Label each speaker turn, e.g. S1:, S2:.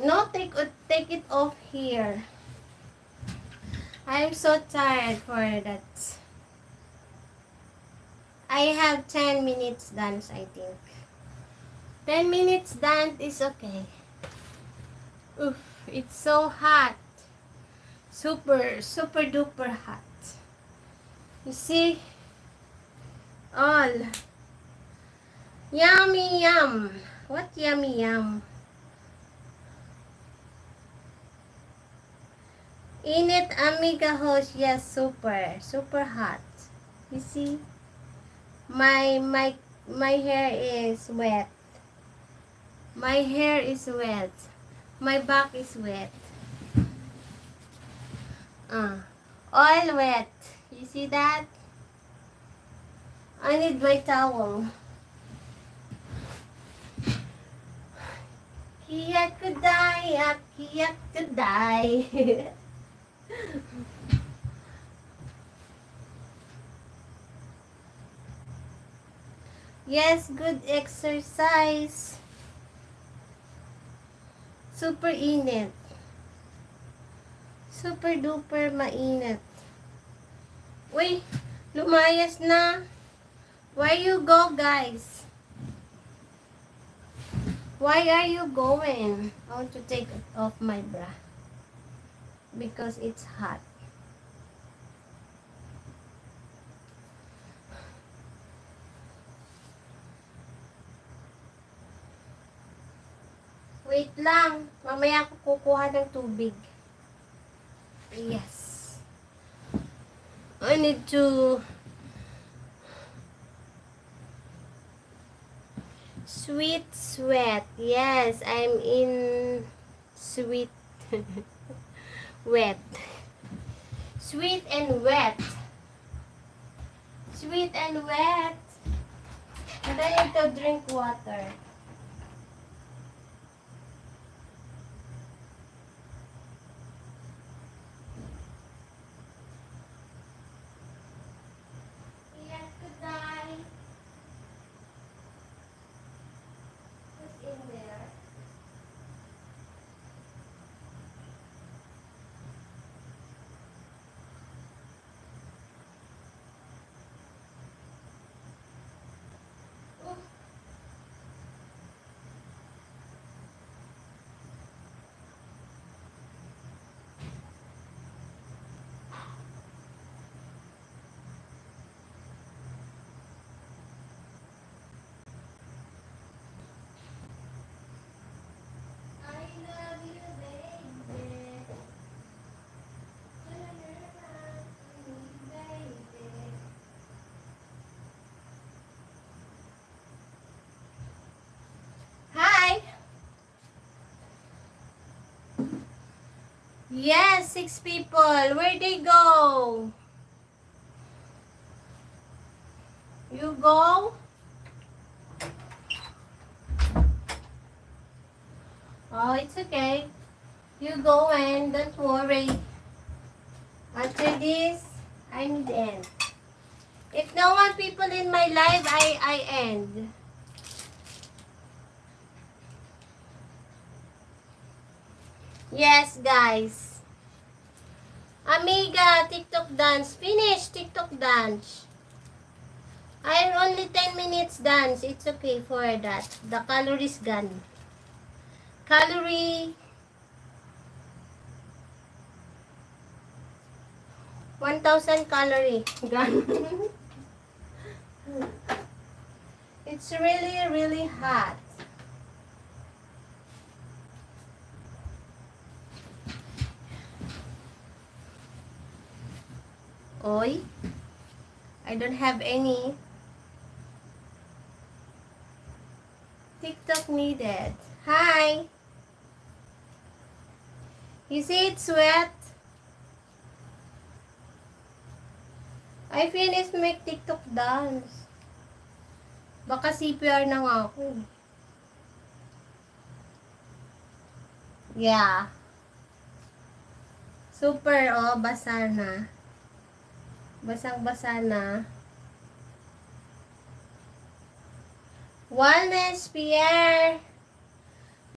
S1: No, take it off here. I'm so tired for that. I have 10 minutes dance, I think. 10 minutes dance is okay. Oof, it's so hot. Super, super duper hot. You see? All. Yummy yum. What yummy yum? Init amiga host. Yes, super. Super hot. You see? My hair is wet. My hair is wet. My back is wet. All wet. You see that? I need my towel. Kiyak kuday, kiyak kuday. Yes, good exercise. Super init. Super duper mainit. Uy, lumayas na. Where you go, guys? Why are you going? I want to take off my bra. Because it's hot. Wait lang. Mamaya ako kukuha ng tubig. Yes. I need to sweat. Yes, I'm in sweet wet. Sweet and wet. Sweet and wet. And I need to drink water. Yes, 6 people. Where'd they go? You go? Oh, it's okay. You go and don't worry. After this, I need end. If no one people in my life, I end. Yes, guys. Amiga, TikTok dance. Finish TikTok dance. I'm only 10 minutes dance. It's okay for that. The calories gone. Calorie 1,000 calorie gone. It's really, really hot. Oi, I don't have any TikTok needed. Hi. You see it's wet? I finished make TikTok dance. Baka CPR na nga ako. Yeah. Super, oh, basa na. Basang-basa na. Wellness, Pierre.